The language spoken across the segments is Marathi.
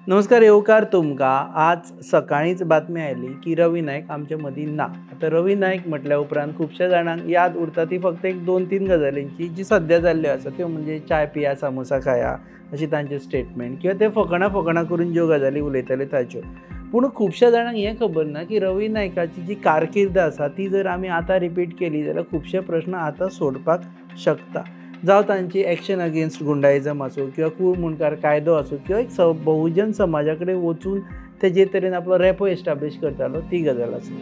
नमस्कार, येवकार तुमकां. आज सकाळींच बातमी आयली की रवी नायक आमच्या मदीं ना. आतां रवी नायक म्हटल्या उपरांत खुबश्या जाणांक याद उरता ती फक्त एक 2-3 गजालींची जी सद्या जाल्ल्यो आसा त्यो म्हणजे चाय पिया सामोसा खाया अशी तांचे स्टेटमेंट किंवा ते फकाणां करून ज्यो गजाली उलयताले ताच्यो. पूण खुबश्या जाणांक हें खबर ना की रवी नायकाची जी कारकीर्द आसा ती जर आमी आतां रिपीट केली जाल्यार खुबशे प्रश्न आतां सोडपाक शकता. जावं तांची एक्शन अगेन्स्ट गुंडायझम आसूं किंवा कूळ मुणकार कायदो आसूं किंवा एक बहुजन समाजा कडेन वचून ते जे तरेन आपलो रेपो एस्टाब्लीश करतालो ती गजाल आसा.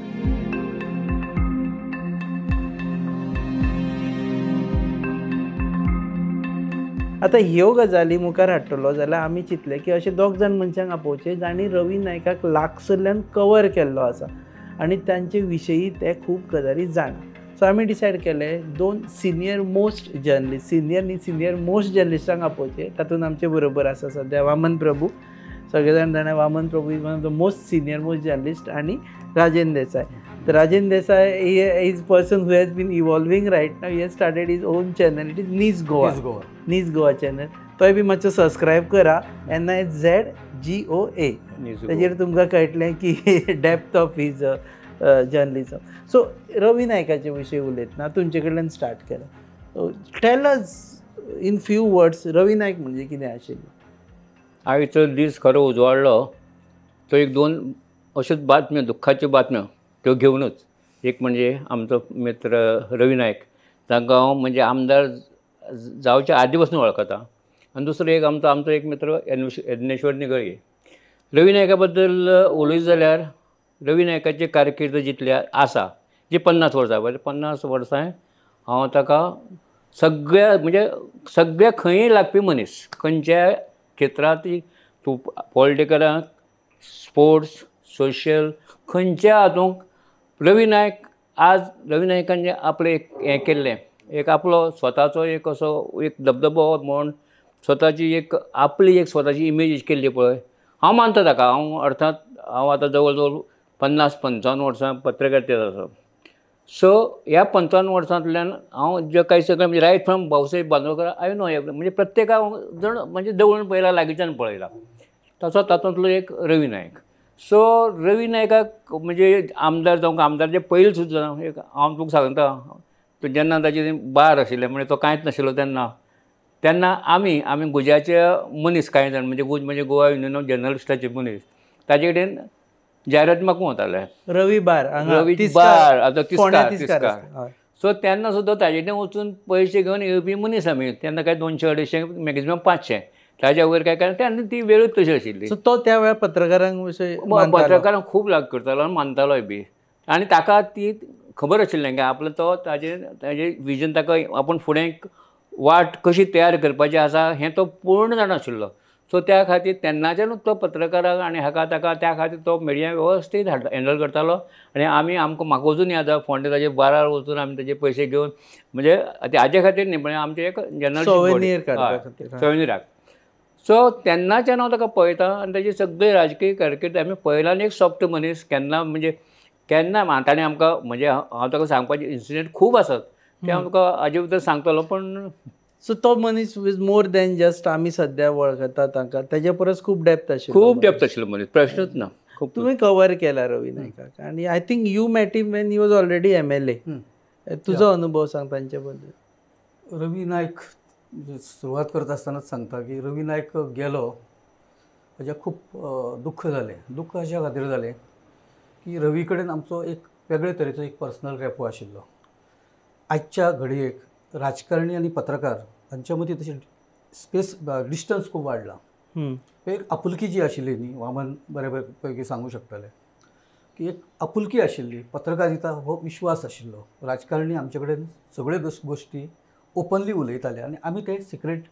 आतां ह्यो गजाली मुखार हाडटलो जाल्यार आमी चिंतलें की अशे दोग जाण मनशांक आपोवचे जांणी रवी नायकाक लागसरल्यान कवर केल्लो आसा आनी तांचे विशयी ते खूब गजाली जाणा. सो आमी डिसायड केलें 2 सिनियर मोस्ट जर्नलिस्टांक आपोवचे. तातूंत आमचे बरोबर आसा सद्या वामन प्रभू. सगळे जाण जाणा Vaman Prabhu is one of the most journalist आनी राजेंद्र देसाय. तर Rajendra Desai is person who has been evolving right now. He has started his own channel. It is नीज गोवा चॅनल. तोय बी मातसो सबस्क्रायब करा. NIZGOA. ताजेर तुमकां कळटलें की depth of his journalism. So Ravi नायकाचे विशयी उलयतना तुमचे कडल्यान स्टार्ट केला. Tell us in few words Ravi Naik म्हणजे कितें आशिल्लो. आयज तो दीस खरो उजवाडलो तो एक 2 अश्योच बातम्यो, दुख्खाच्यो बातम्यो त्यो घेवनूच. एक म्हणजे आमचो मित्र रवी नायक जांकां हांव म्हणजे आमदार जावच्या आदी पासून वळखता. आनी दुसरो एक आमचो एक मित्र यज्ञेश्वर निगळये. रवी नायका बद्दल उलयत जाल्यार रवी नायकाची कारकीर्द जितली आसा जी 50 वर्सां पळय 50 वर्सां हांव ताका सगळ्या खंयी लागपी मनीस. खंयच्या क्षेत्रांत तूं पॉलिटिकलांत, स्पोर्ट्स, सोशियल खंयच्या हातूंक रवी नायकान जें आपलें हें केल्लें एक आपलो स्वताचो एक असो एक दबदबो म्हण स्वताची एक आपली एक स्वताची इमेज केल्ली पळय हांव मानता ताका. अर्थात हांव आतां जवळ जवळ 50-55 वर्सां पत्रकारितेंत आसा. सो ह्या 55 वर्सांतल्यान हांव जे काही सगळें म्हणजे right from Bhausaheb Bandodkar I know म्हणजे प्रत्येका जण म्हणजे जवळून पळयला, लागींच्यान पळयला. तसो तातूंतलो एक रवी नायक. सो रवी नायकाक म्हणजे आमदार जावंक आमदार जे पयलीं सुद्दां हांव तुका सांगता जेन्ना ताचे बार आशिल्ले म्हणजे तो कांयच नाशिल्लो तेन्ना आमी गुज्याचे मनीस कांय जाण म्हणजे गोवा युनियन ऑफ जर्नलिस्टाचे मनीस ताजे कडेन जायराती मागूंक वताले. रवी बार आतां तिस्कार. सो तेन्ना सुद्दां ताजे कडेन वचून पयशे घेवन येवपी मनीस आमी. तेन्ना काय 200-250 मॅक्झिमम 500 ताज्या वयर काय तेन्ना ती वेळूच तशी आशिल्ली. सो तो त्या वेळार पत्रकारांक खूब लाग करतालो आनी मानतालोय बी. आनी ताका ती खबर आशिल्लें की आपलो तो ताजें विजन ताका आपूण फुडें वाट कशी तयार करपाची आसा हें तो पूर्ण जाण आशिल्लो. सो त्या खातीर तेन्नाच्यानूच तो पत्रकाराक आनी ताका त्या खातीर तो मिडिया वेवस्थीत हँडल करतालो. आनी म्हाका अजून याद आसा फोंडे ताजे बारार वचून आमी ताजे पयशे घेवन म्हणजे हाजे खातीर न्ही पण आमचे एक सॉवेनिराक. सो तेन्नाच्यान हांव ताका पळयता आनी ताजी सगळी राजकीय कारकीर्द आमी पळयला. आनी एक सोप्ट मनीस केन्ना ताणें आमकां म्हणजे हांव ताका सांगपाचे इन्सिडंट खूब आसात ते हांव तुका हाजे भितर सांगतलो. पण सो तो मनीस इज मोर दॅन जस्ट आमी सद्या वळखता ताका. तेजे परस खूब डेप्थ आशिल्लो मनीस, प्रश्नच ना. तुमी कवर केला रवी नायकाक आनी I think you met him when he was already MLA. तुजो अनुभव सांग तांचे बद्दल. रवी नायक सुरवात करता आसतनाच सांगता की रवी नायक गेलो हाजें खूब दुख्ख जालें. दुख्ख अशा खातीर जालें की रवी कडेन आमचो एक वेगळे तरेचो एक पर्सनल रेपो आशिल्लो. आजच्या घडयेक राजकारणी आनी पत्रकार हांच्या मदीं तशें डिस्टन्स खूब वाडला. एक आपुलकी जी आशिल्ली न्ही वामन बरे पैकी सांगूं शकतले की एक आपुलकी आशिल्ली. पत्रकारिता हो विश्वास आशिल्लो. राजकारणी आमचे कडेन सगळ्यो गोश्टी ओपनली उलयताले आनी आमी ते सिक्रेट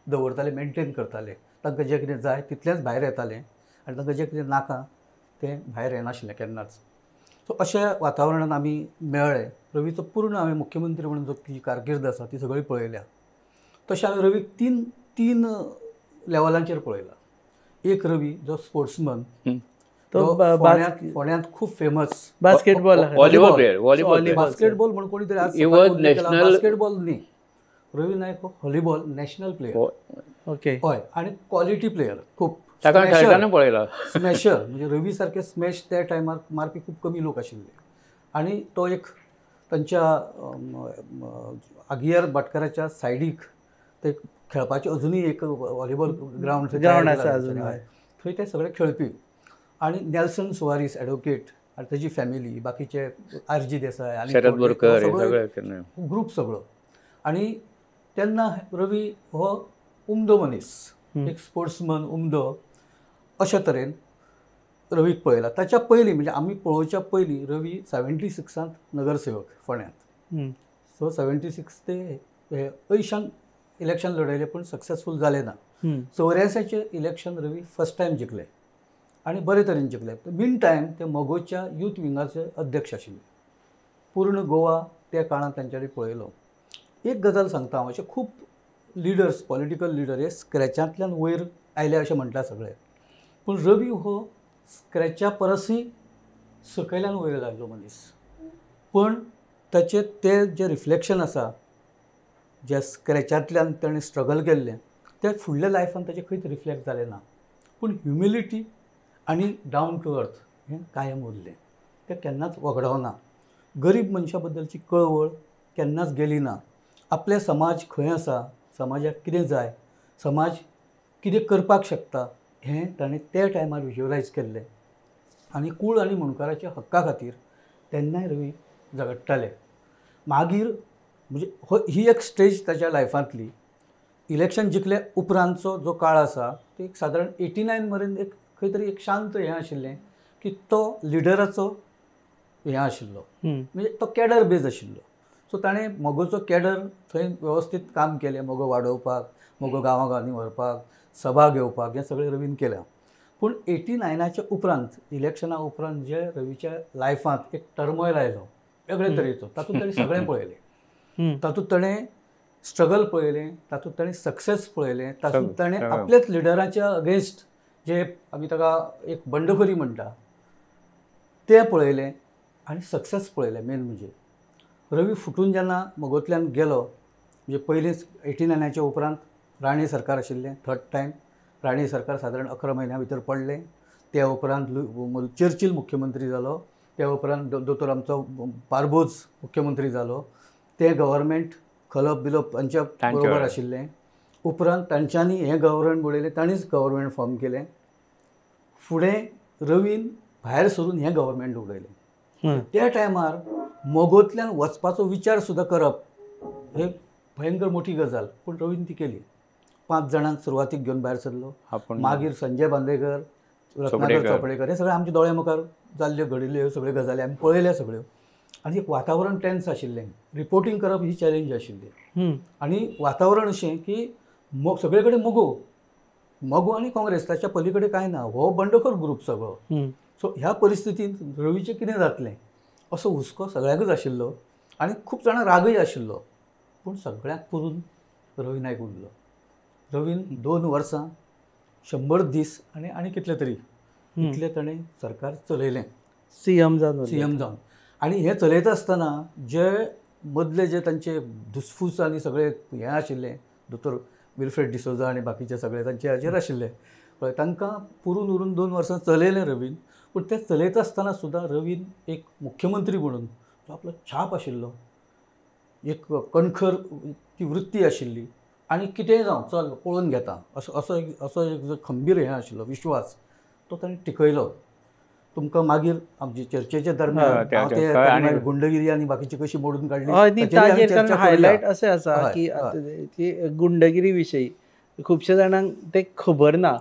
दवरताले, मेनटेन करताले. तांकां जें कितें जाय तितलेंच भायर येतालें आनी तांकां जें कितें नाका तें भायर येनाशिल्लें केन्नाच. सो अशा वातावरणान आमी मेळ्ळे. रवीचो पूर्ण हांवें मुख्यमंत्री म्हणून जो जी कारकीर्द आसा ती सगळी पळयल्या. तशें हांवें रवीक तीन लेवलांचेर पळयला. एक रवी जो स्पोर्ट्समन फोंड्यांत खूब फेमस बास्केटबॉल बास्केटबॉल म्हणून कोणी तरी बास्केटबॉल न्ही रवी नायक हो व्हॉलीबॉल नॅशनल प्लेयर. ओके. हय. आनी क्वॉलिटी प्लेयर खूब ताका खेळटाना पळयला. स्मॅशर म्हणजे रवी सारखे स्मॅश त्या टायमार मारपी खूब कमी लोक आशिल्ले आणि तो एक तांच्या आगियार भाटकाराच्या सायडीक ते खेळपाचे अजुनूय एक व्हॉलीबॉल ग्रावंड आसा अजून. थंय ते सगळे खेळपी आणि नेल्सन सुवारीस एडवोकेट आनी ताजी फॅमिली बाकीचे आर.जी. देसाय आनी शरद बोरकर हे सगळे ग्रूप सगळो. आणि तेन्ना रवी हो उमदो मनीस, एक स्पोर्ट्समन उमदो अशा तरेन रवीक पळयला. ताच्या पयलीं म्हणजे आमी पळोवच्या पयलीं रवी 76 नगरसेवक फोंड्यांत. सो 76 ते हे अंयशान इलेक्शन लढयलें पूण सक्सेसफूल जालें ना. 84चें इलेक्शन रवी फर्स्ट टायम जिखले आनी बरे तरेन जिखले. मीन टायम ते मोगोच्या यूथ विंगाचे अध्यक्ष आशिल्ले. पूर्ण गोवा त्या काळांत तांच्यानी पळयलो. एक गजाल सांगता हांव, अशे खूब लिडर्स, पॉलिटिकल लिडर हे स्क्रॅचांतल्यान वयर आयले अशें म्हणटा सगळे, पूण रवी हो स्क्रॅचा परसय सकयल्यान वयर लायल्लो मनीस. पण ताचे ते जे रिफ्लेक्शन आसा, ज्या स्क्रॅचांतल्यान ताणें स्ट्रगल केल्लें तें फुडल्या लायफान ताचें खंयच रिफ्लेक्ट जालें ना. पूण ह्युमिलिटी आनी डावन टू अर्थ हें कायम उरलें, तें केन्नाच वगडावना. गरीब मनशा बद्दलची कळवळ केन्नाच गेली ना. आपले समाज खंय आसा, समाजाक कितें जाय, समाज कितें करपाक शकता हें ताणें त्या टायमार विज्युअलायज केल्लें. आनी कूळ आनी मुणकाराच्या हक्का खातीर तेन्नाय रवी झगडटाले. मागीर म्हणजे ही एक स्टेज ताच्या लायफांतली. इलेक्शन जिखले उपरांतचो जो काळ आसा तो एक सादारण 89 मेरेन एक खंय तरी एक शांत हें आशिल्लें की तो लिडराचो हें आशिल्लो, म्हणजे तो कॅडर बेज आशिल्लो. सो ताणें मोगोचो कॅडर थंय वेवस्थीत काम केलें. मोगो वाडोवपाक, मोगो गांवागांवांनी व्हरपाक, सभा घेवपाक हें सगळें रवीन केलां. पूण 89च्या उपरांत, इलेक्शना उपरांत जे रवीच्या लायफांत एक टर्मोयल आयलो वेगळे तरेचो, तातूंत ताणें सगळें पळयलें. तातूंत ताणें स्ट्रगल पळयलें, तातूंत ताणें सक्सेस पळयलें, तातूंत ताणें आपल्याच लिडराच्या अगेन्स्ट जे आमी ताका एक बंडखोरी म्हणटा तें पळयलें आनी सक्सेस पळयलें. मेन म्हणजे रवी फुटून जेन्ना मोगोंतल्यान गेलो, म्हणजे पयलींच 89च्या उपरांत राणे सरकार आशिल्लें, थर्ड टायम राणे सरकार सादारण 11 म्हयन्या भितर पडलें. त्या उपरांत चर्चिल मुख्यमंत्री जालो. त्या उपरांत दोतोर आमचो पारबोज मुख्यमंत्री जालो. तें गव्हर्मेंट खलप बिलप तांच्या बरोबर आशिल्लें. उपरांत तांच्यांनी हें गव्हर्मेंट बुडयलें, तांणीच गव्हर्मेंट फॉर्म केलें. फुडें रवीन भायर सरून हें गव्हर्मेंट उडयलें. त्या टायमार मोगोंतल्यान वचपाचो विचार सुद्दां करप हे भयंकर मोठी गजाल, पूण रवीन ती केली. 5 जाणांक सुरवातीक घेवन भायर सरलो. मागीर संजय बांदेकर, रत्नाकर चोपडेकर हे सगळे आमच्या दोळ्या मुखार जाल्ल्यो घडिल्ल्यो ह्यो सगळ्यो गजाली आमी पळयल्या सगळ्यो. आनी एक वातावरण टेन्स आशिल्लें. रिपोर्टींग करप ही चॅलेंज आशिल्ली. आनी वातावरण अशें की सगळे कडेन मोगो आनी काँग्रेस, ताच्या पलीकडे कांय ना, हो बंडखोर ग्रूप सगळो. सो ह्या परिस्थितींत रवीचें कितें जातलें असो हुस्को सगळ्याकच आशिल्लो आनी खूब जाणां रागय आशिल्लो. पूण सगळ्याक पुरून रवी नायक उरलो. रवीन 2 वर्सां 100 दीस आनी कितले तरी इतलें ताणें सरकार चलयलें सीएम जावन. आनी हें चलयता आसतना जे मदले जे तांचे धुसफूस आनी सगळे हें आशिल्लें, दोतोर विल्फ्रेड डिसोजा आनी बाकीचे सगळे तांचे हाचेर आशिल्ले पळय, तांकां पुरून उरून 2 वर्सां चलयलें रवीन. पूण तें चलयता आसतना सुद्दां रवीन एक मुख्यमंत्री म्हणून जो आपलो छाप आशिल्लो, एक कणखर ती वृत्ती आशिल्ली आनी कितेंय जावं चल पळोवन घेता असो एक जो खंबीर हें आशिल्लो विश्वास, तो ताणें टिकयलो. तुमकां मागीर आमचे चर्चेच्या दरम्यान गुंडगिरी आनी बाकीची कशी मोडून काडली हायलायट अशें आसा की गुंडगिरी विशयी खुबशे जाणांक ते खबर ना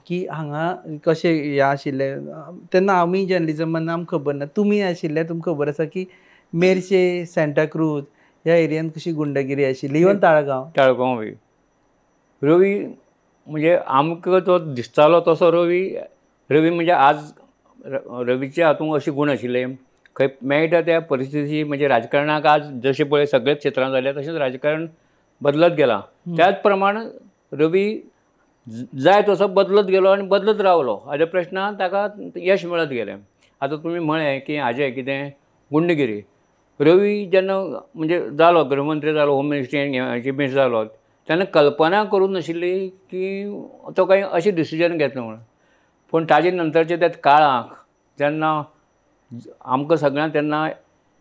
की हांगा कशें हें आशिल्लें. तेन्ना आमी जर्नलिजमान आमकां खबर ना. तुमी आशिल्ले, तुमकां खबर आसा की मेर्शे, सांताक्रूज ह्या एरियान कशी गुंडगिरी आशिल्ली, इवन ताळगांव बी. रवी म्हणजे आमकां तो दिसतालो तसो रवी म्हणजे आज रवीच्या हातूंत अशी गूण आशिल्ले खंय मेळटा त्या परिस्थिती. म्हणजे राजकारणाक आज जशें पळय सगळ्याच क्षेत्रांत जाल्या तशेंच राजकारण बदलत गेलां. त्याच प्रमाण रवी जाय तसो बदलत गेलो आनी बदलत रावलो. हाज्या प्रश्नांत ताका यश मेळत गेलें. आतां तुमी म्हळें की हाजें कितें गुंडगिरी. रवी जेन्ना म्हणजे जालो गृहमंत्री जालो, होम मिनिस्ट्री चीफ मिनिस्टर जालो, तेन्ना कल्पना करूंक नाशिल्ली की तो कांय अशें डिसिजन घेतलो म्हणून. पण ताजे नंतरच्या त्या काळाक जेन्ना आमकां सगळ्यांक तेन्ना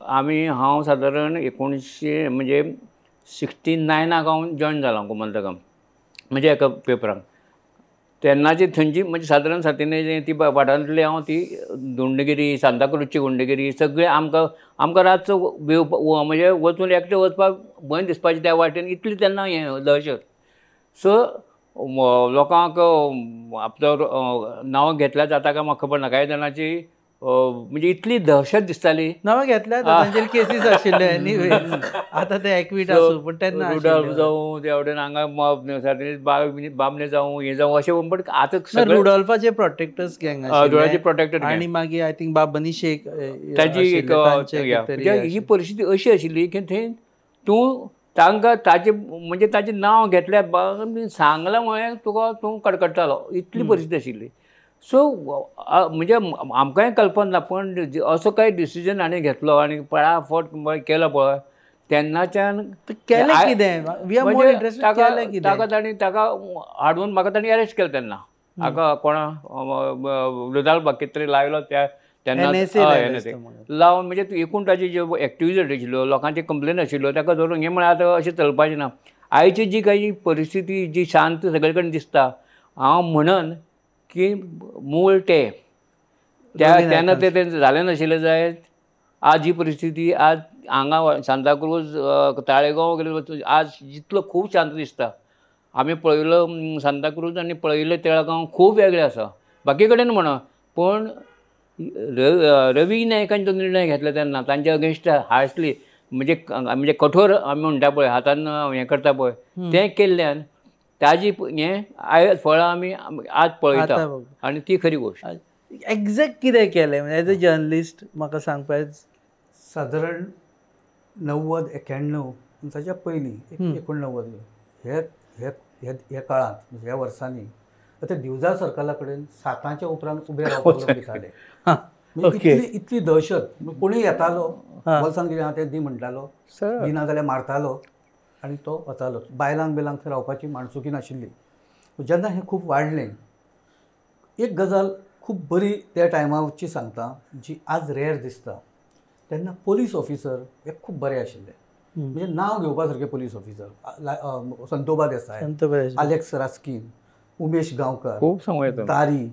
हांव सादारण 1900 म्हणजे 69 हांव जॉयन जालो गोमंतकांत म्हणजे एका पेपराक. तेन्नाची थंयची म्हणजे सादारण सातेरी ती वाठारांतली हांव ती गुंडगिरी सांताक्रूजची गुंडगिरी सगळें आमकां रातचो म्हणजे वचून एकटें वचपाक भंय दिसपाची त्या वाटेन इतली तेन्ना हें दहशत. सो लोकांक आपलो नांव घेतल्या जाता काय म्हाका खबर ना. कांय जाणांची म्हणजे इतली दहशत दिसताली. नांवां घेतल्या तांचेर केसीस आशिल्ले एनीवे. आतां ते एक्वीट आसूं पण तेन्ना रुडॉल्फ जावं त्या वटेन हांगा सातेरी बामणे जावं हें जावं अशें पण आतां रुडॉल्फाचे प्रोटेक्टर्स गँग रुडॉल्फाचे प्रोटेक्टर आनी मागीर आय थिंक बाबनी शेख ताची एक ही परिस्थिती अशी आशिल्ली की थंय तूं तांकां म्हणजे ताचें नांव घेतल्या सांगलां म्हळ्यार तूं कडकडटालो इतली परिस्थिती आशिल्ली. सो म्हणजे आमकांय कल्पना ना पण असो काही डिसिजन हांणी घेतलो आनी पळाफट केलो पळय तेन्नाच्यान ताका हाडून म्हाका तांणी अरेस्ट केलो तेन्ना. हाका कोणा रुडॉल्फ कितें तरी लायलो तेन्ना लावन म्हणजे एकूण ताची ज्यो एक्टिविटीज आशिल्ल्यो लोकांची कंप्लेन आशिल्ल्यो ताका धरून हें म्हळ्यार आतां अशें चलपाचें ना. आयची जी काही परिस्थिती जी शांत सगळे कडेन दिसता हांव म्हणन की मूळ तेन्ना तें जालें नाशिल्लें जायत. आज ही परिस्थिती आज हांगा सांताक्रूज ताळेगांव गेले आज जितलो खूब शांत दिसता. आमी पळयलो सांताक्रूज आनी पळयले ताळेगांव खूब वेगळे आसा बाकी कडेन म्हणा. पण रवी नायकान जो निर्णय घेतला तेन्ना तांचे अगेन्स्ट हार्शली म्हणजे कठोर आमी म्हणटा पळय हातान हें करता पळय तें केल्ल्यान ताजी हें फळां आमी आज पळयता आनी ती खरी गोश्ट. एक्झॅक्ट कितें केलें म्हणजे एज अ जर्नलिस्ट म्हाका सांगपाक सादारण 90-91 ताच्या पयलीं 89 हे काळांत ह्या वर्सांनी ते दिवजा सर्कला कडेन 7च्या उपरांत उबे रावपाक दिताले. इतली दहशत कोणीय येतालो बोल्सान कितें आहा तें दी म्हणटालो दिना जाल्यार मारतालो आनी तो वतालो. बायलांक बिलांक रावपाची माणसुकी नाशिल्ली. जेन्ना हें खूब वाडलें एक गजाल खूब बरी त्या टायमाची सांगता जी आज रेअर दिसता. तेन्ना पोलीस ऑफिसर हे खूब बरे आशिल्ले म्हणजे नांव घेवपा सारके पोलीस ऑफिसर संतोबा देसाय, अलेक्स रास्किन, उमेश गांवकर, तारी,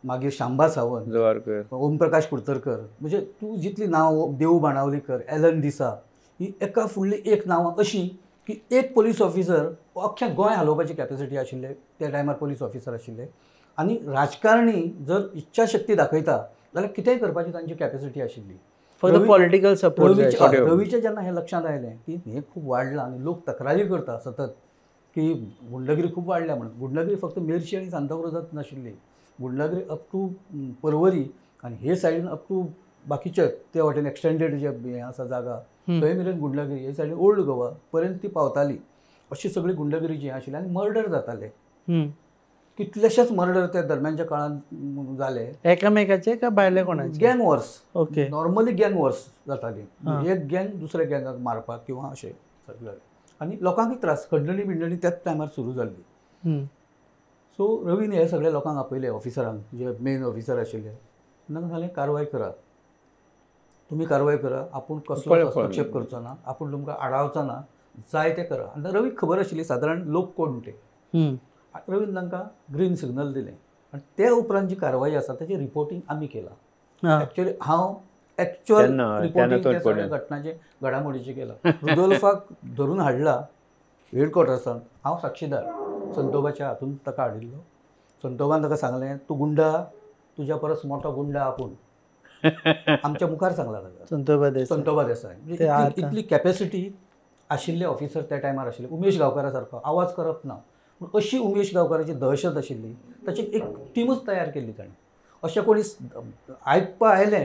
मागीर शांबा सावंत, ओमप्रकाश कुडतरकर म्हणजे तूं जितली नांव देव बाणावलीकर, एलन दिसा ही एका फुडली एक नांवां अशी की एक पोलीस ऑफिसर अख्ख्या गोंय हालोवपाची कॅपेसिटी आशिल्ले त्या टायमार पोलीस ऑफिसर आशिल्ले. आनी राजकारणी जर इच्छाशक्ती दाखयता जाल्यार कितेंय करपाची तांची कॅपेसिटी आशिल्ली. फॉर द पॉलिटिकल सपोर्ट रवीचे जेन्ना हें लक्षांत आयलें की हें खूब वाडलां आनी लोक तक्रारी करता सतत की गुंडगिरी खूब वाडल्या म्हणून. गुंडगिरी फक्त मेर्शी आनी सांताक्रूजांत नाशिल्ली. गुंडगिरी अप टू पर्वरी आनी हे सायडीन अप टू बाकीचे त्या वाटेन एक्सटेंडेड जे हें आसा जागा थंय मेरेन गुंडगिरी हे सायडीन ओल्ड गोवा पर्यंत ती पावताली. अशी सगळी गुंडगिरी जी आशिल्ली आनी मर्डर जाताले. कितलेशेच मर्डर त्या दरम्यानच्या काळांत जाले. एकामेकाचे का भायले कोणाचे? गँग वॉर्स. ओके. नॉर्मली गँग वॉर्स जाताली. एक गँग दुसऱ्या गँगाक मारपाक किंवा अशें सगळें आनी लोकांकूय त्रास खंडणी बिंडणी त्याच टायमार सुरू जाल्ली. सो रवीन हे सगळे लोकांक आपयले ऑफिसरांक जे मेन ऑफिसर आशिल्ले तांकां सांगलें कारवाय करा तुमी कारवाय करा आपूण कसलो हस्तक्षेप करचो ना आपूण तुमकां आडावचो ना जाय तें करा. आनी रवीक खबर आशिल्ली सादारण लोक कोण ते. रवीन तांकां ग्रीन सिग्नल दिलें आनी ते उपरांत जी कारवाई आसा ताची रिपोर्टींग आमी केलां. एक्चुअली हांव एक्चुअल रिपोर्टींग त्या सगळ्या घटनाचे घडामोडीचें केलां. रुडोल्फाक धरून हाडला हेडक्वॉर्टर्सांत हांव साक्षीदार संतोबाच्या हातून ताका हाडिल्लो. संतोबान ताका सांगलें तूं गुंडा तुज्या परस मोठो गुंडा आपूण आमच्या मुखार सांगला ताका संतोबा देसाय. म्हणजे इतली कॅपेसिटी आशिल्ले ऑफिसर त्या टायमार आशिल्ले. उमेश गांवकारा सारको आवाज करप ना पूण अशी उमेश गांवकाराची दहशत आशिल्ली ताची एक टिमूच तयार केली ताणें. अशें कोणी आयकपा आयले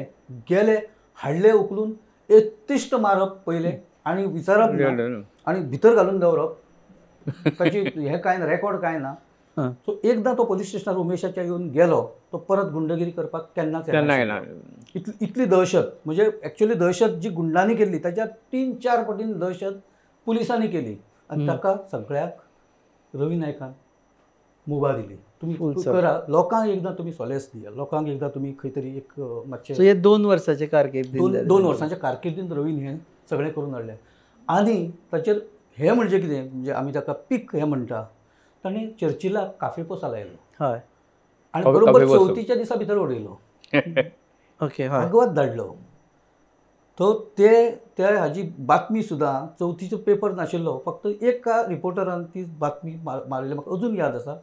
गेले हाडले उखलून एत्तिश्ट मारप पयलें आनी विचारप ना आनी भितर घालून दवरप ताची हें कांय ना रेकॉर्ड कांय ना. सो एकदां तो पुलीस स्टेशनार उमेशाच्या येवन गेलो तो परत गुंडगिरी करपाक केन्नाच येना. इतली दहशत म्हणजे एक्चुअली दहशत जी गुंडांनी केल्ली ताच्या 3-4 पटीन दहशत पुलिसांनी केली आनी ताका सगळ्याक रवी नायकान मुभा दिली तुम्ही Full support. करा लोकांक एकदां तुम्ही सॉलेस दिया लोकांक एकदां तुम्ही खंय तरी एक सो मातशें हे 2 वर्साचे कारकिर्दींत दोन वर्सांच्या कारकिर्दींत रवीन हें सगळें करून हाडलें आनी ताचेर हें म्हणजे कितें म्हणजे आमी ताका पीक हें म्हणटा ताणें चर्चिलाक काफेपोसा लायलो हय आनी काफे बरोबर पोसा. चवथीच्या दिसा भितर उडयलो ओके हय भागवत धाडलो तो त्या हाजी बातमी सुद्दां चवथीचो पेपर नाशिल्लो फक्त एका रिपोर्टरान ती बातमी मारलेली म्हाका अजून याद आसा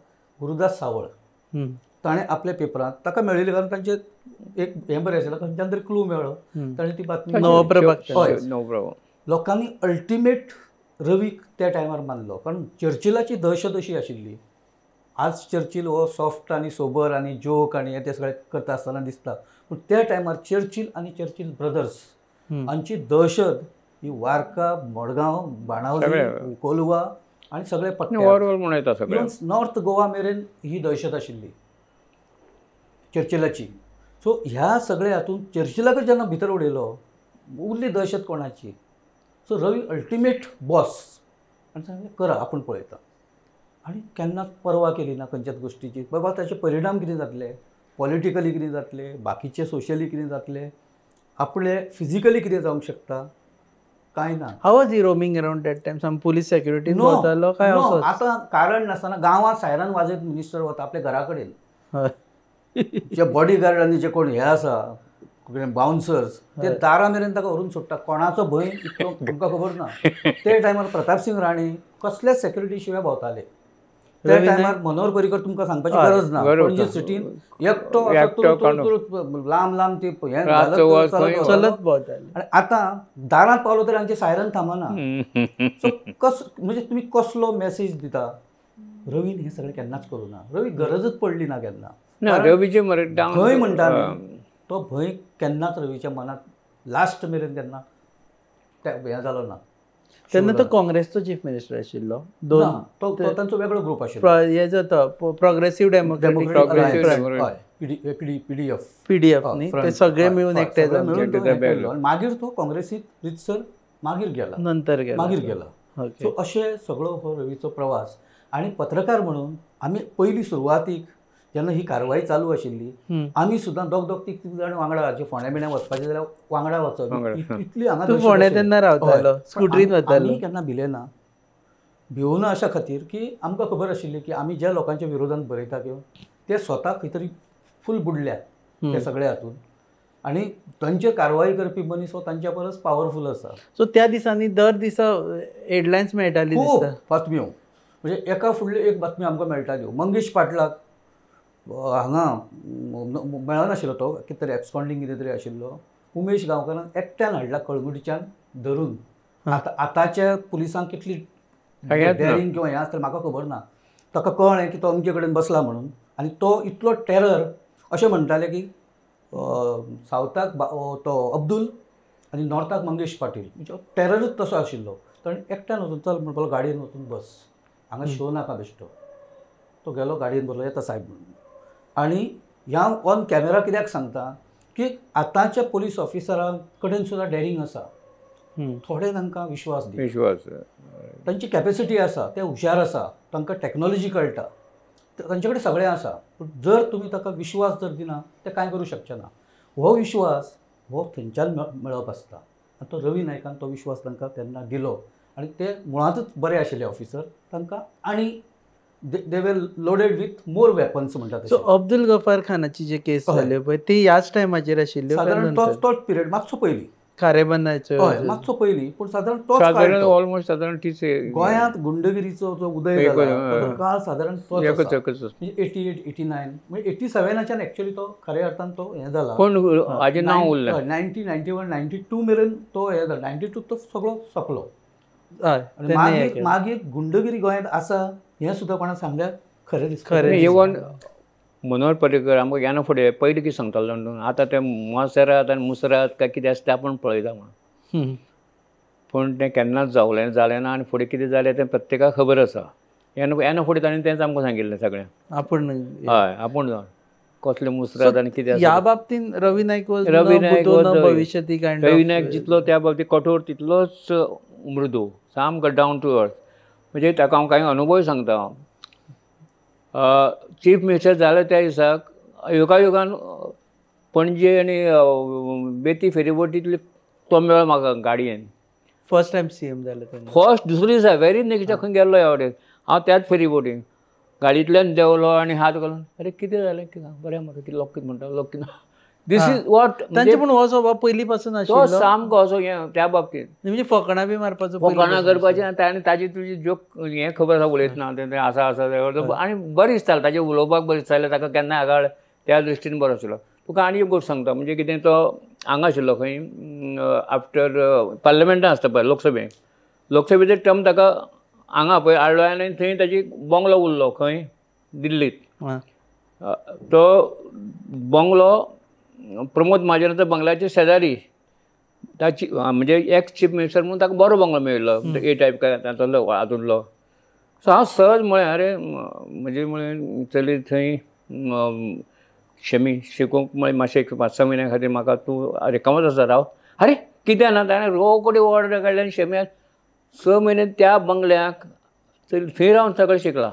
गुरुदास सावळ हम्म. ताणें आपल्या पेपरांत ताका मेळिल्लें कारण तांचें एक हें बरें आशिल्लें खंयच्यान तरी क्लू मेळ्ळो ताणें ती बातमी नवप्रभात हय. नवप्रभा लोकांनी अल्टिमेट रवीक त्या टायमार मानलो कारण चर्चिलाची दहशत अशी आशिल्ली आज चर्चिल हो सॉफ्ट आनी सोबर आनी जोक आनी हे ते सगळें करता आसतना दिसता पूण त्या टायमार चर्चिल आनी चर्चिल ब्रदर्स हांची दहशत ही वार्का मडगांव बाणावली कोलवा आनी सगळे पट्ट्यार ओवरऑल म्हणून येता सगळें इवन नॉर्थ गोवा मेरेन ही दहशत आशिल्ली चर्चिलाची सो ह्या सगळ्या हातूंत चर्चिलाकच जेन्ना भितर उडयलो उरली दहशत कोणाची सो रवी अल्टिमेट बॉस आनी सांगलें करा आपूण पळयता आनी केन्नाच पर्वा केली ना खंयच्याच गोश्टीची बाबा ताचे परिणाम कितें जातले पॉलिटिकली कितें जातले बाकीचे सोशली कितें जातले आपले फिजिकली कितें जावंक शकता कांय ना how was he roaming around that time some police सेक्युरिटीन भोंवतालो काय असो आतां कारण नासतना गांवांत सायरन वाजयत मिनिस्टर वता आपल्या घरा कडेन जे बॉडीगार्ड जे कोण हे आसा बाउन्सर्स ते दारा मेरेन ताका व्हरून सोडटा कोणाचो भंय इतलो तुमकां खबर ना ते टायमार प्रताप सिंग राणे कसलेच सेक्युरिटी शिवाय भोंवताले त्या टायमार मनोहर पर्रीकर तुमकां सांगपाची गरज ना पणजी सिटीन एकटो लांब लांब ते हें चलत भोंवताले आनी आतां दारांत पावलो तरी हांचे सायरन थांबना सो म्हणजे तुमी कसलो मॅसेज दिता रवीन हें सगळें केन्नाच करूं ना रवी गरजच पडली ना केन्ना ना रवीचे मरे भंय म्हणटा न्ही तो भंय केन्नाच रवीच्या मनात लास्ट मेरेन केन्ना हें जालो ना तेन्ना तो काँग्रेसचो चीफ मिनिस्टर आशिल्लो दोन तो तांचो वेगळो ग्रूप आशिल्लो हेजो तो प्रोग्रेसीव पीडीएफ पीडीएफ न्ही ते सगळे मेळून एकटे मागीर तो काँग्रेसीत रितसर मागीर गेला नंतर गेलो मागीर गेला सो अशें सगळो हो रवीचो प्रवास आनी पत्रकार म्हणून आमी पयलीं सुरवातीक जेन्ना ही कारवाई चालू आशिल्ली आमी सुद्दां दोग तीग जाण वांगडा हाचे फोंड्या बिण्या वचपाचें जाल्यार वांगडा वचप इतली हांगा तूं फोंड्या तेन्ना रावतालो स्कुटरीन वतालो आमी केन्ना भिले ना भिवूना अशा खातीर की आमकां खबर आशिल्ली की आमी ज्या लोकांच्या विरोधांत बरयता किंवा ते स्वता खंय तरी फूल बुडल्यात ते सगळे हातून आनी तांचेर कारवाई करपी मनीस हो तांच्या परस पावरफूल आसा सो त्या दिसांनी दर दिसा हेडलायन्स मेळटाली खूब दिसता बातम्यो म्हणजे एका फुडली एक बातमी आमकां मेळटाल्यो मंगेश पाटलाक हांगा मेळनाशिल्लो तो कितें तरी एब्सकॉन्डिंग कितें तरी आशिल्लो उमेश गांवकारान एकट्यान हाडला कळंगुटीच्यान धरून आतांच्या पुलिसांक कितली डॅरिंग किंवा हें आसता म्हाका खबर ना ताका कळ्ळें की तो अमके कडेन बसला म्हणून आनी तो इतलो टेरर अशें म्हणटाले की सावथाक तो अब्दुल आनी नॉर्थाक मंगेश पाटील म्हणजे टेररूच तसो आशिल्लो ताणें एकट्यान वचून चल म्हणपालो गाडयेन वचून बस हांगा शो नाका बेश्टो तो गेलो गाडयेन बसलो येता साहेब म्हणून आनी ह्या ऑन कॅमेरा कित्याक सांगता की आतांच्या पुलीस ऑफिसरां कडेन सुद्दां डॅरिंग आसा थोडे तांकां विश्वास तांची कॅपेसिटी आसा ते हुशार आसा तांकां टॅक्नॉलॉजी कळटा तांचे कडेन सगळें आसा पूण जर तुमी ताका विश्वास जर दिना ते कांय करूं शकचे ना हो विश्वास हो थंयच्यान मेळप आसता आनी तो रवी नायकान तो विश्वास तांकां तेन्ना दिलो आनी ते मुळांतूच बरे आशिल्ले ऑफिसर तांकां आनी दे वर लोडेड विथ मोर वेपन्स म्हणटात सो अब्दुल गफार खानाची जे केस जाल्यो पळय ती ह्याच टायमाचेर आशिल्ल्यो सादारण तोच पिरियड मातसो पयलीं खारेबंदाच्यो हय मातसो पयलीं पूण सादारण सादारण ऑलमोस्ट सादारण तीच गोंयांत गुंडगिरीचो जो उदय जाला तो काळ सादारण तोच आसा. म्हणजे 88 89 म्हणजे 87च्यान एक्चुअली तो खऱ्या अर्थान तो हें जाला पण हाजें नांव उरलें 90 91 92 मेरेन तो हें जाला 92 तो सगळो सोंपलो हय मागीर गुंडगिरी गोंयांत आसा हें सुद्दां कोणा सांगल्यार खरें दिसता इवन मनोहर पर्रीकर आमकां ज्ञाना फुडें पयलीं कितें सांगतालो न्हू आतां ते मोसरात आनी मुसरात काय कितें आसता तें आपूण पळयता म्हणून पूण तें केन्नाच जालें ना आनी फुडें कितें जालें तें प्रत्येकाक खबर आसा येना फुडें ताणें तेंच आमकां सांगिल्लें सगळें आपूण हय आपूण जावन कसले मुसरात आनी कितें ह्या बाबतींत रवी नायक रवी नायक जितलो त्या बाबतींत कठोर तितलोच मृदू सामको डावन टू अर्थ म्हणजे ताका हांव कांय अनुभव सांगता चीफ मिनिस्टर जाले त्या दिसाक योगायोगान पणजे आनी बेती फेरीबोटींतले तो मेळ्ळो म्हाका गाडयेन. फर्स्ट टायम CM जाले तेन्ना. फर्स्ट दुसरे दिसा वेरी नेक्स्ट डे खंय गेल्लो ह्या वटेन हांव त्याच फेरीबोटीन गाडयेंतल्यान देंवलो आनी हात घालून अरे कितें जालें कितें बरें म्हाका कितें लोक कितें म्हणटा लोक कितें दीस इज वॉट तांचे पूण हो स्वभाव पयलीं पासून तो आशिल्लो सामको असो हें त्या बाबतींत म्हणजे फकाणां बी मारपाचो फकाणां करपाचें आनी ताजी तुजी जोक हें खबर आसा उलयतना तें आसा आनी बरें दिसतालें ताजें उलोवपाक बरें दिसतालें ताका केन्नाय आगाळ त्या दृश्टीन बरो आशिल्लो. तुका आनी एक गोश्ट सांगता म्हणजे कितें तो हांगा आशिल्लो खंय आफ्टर पार्लमेंटान आसता पळय लोकसभेचो टर्म ताका हांगा पळय हाडलो आनी थंय ताजी बंगलो उरलो खंय दिल्लीत. तो बंगलो प्रमोद महाजनाचो बंगल्याचे शेजारी ताची म्हणजे एक्स चीफ मिनिस्टर म्हणून ताका बरो बंगलो मेळिल्लो ए टायप काय तातूंतलो हातूंतलो. सो हांव सहज म्हळें अरे म्हणजे म्हळें चली थंय शिकूंक म्हळें मातशें एक 5-6 म्हयन्या खातीर म्हाका तूं रिकामोच आसा राव. अरे कितें ना ताणें रोखडी ऑर्डर काडली आनी शेम्यान 6 म्हयने त्या बंगल्याक थंय रावन सगळें शिकला.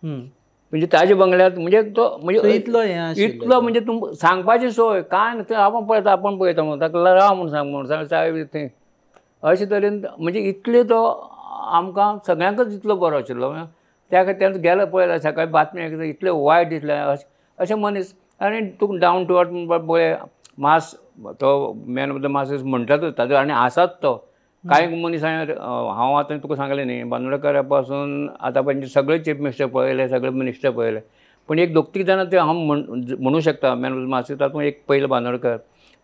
म्हणजे ताज्या बंगल्यात म्हणजे तो म्हणजे इतलो म्हणजे तूं सांगपाची सोय कांय ना आपण पळयता म्हणून ताका राव म्हणून सांग थंय अशे तरेन म्हणजे इतले तो आमकां सगळ्यांकच इतलो बरो आशिल्लो. त्या खातीर गेलो पळयता सकाळी बातमी आयकता इतलें वायट दिसलें अशें मनीस. आनी तुका डावन टू अर्थ पळय मास तो मॅन ऑफ द मासीस म्हणटातूच ताजो आनी आसात तो. कांय मनीस हांव आतां तुका सांगलें न्ही बांदोडकरा पासून आतां म्हणजे सगळे चीफ मिनिस्टर पळयले सगळे मिनिस्टर पळयले पूण एक 2-3 जाणां ते हांव म्हणूं शकता मॅन ऑफ द मासीस तातूंत एक पयलो बांदोडकर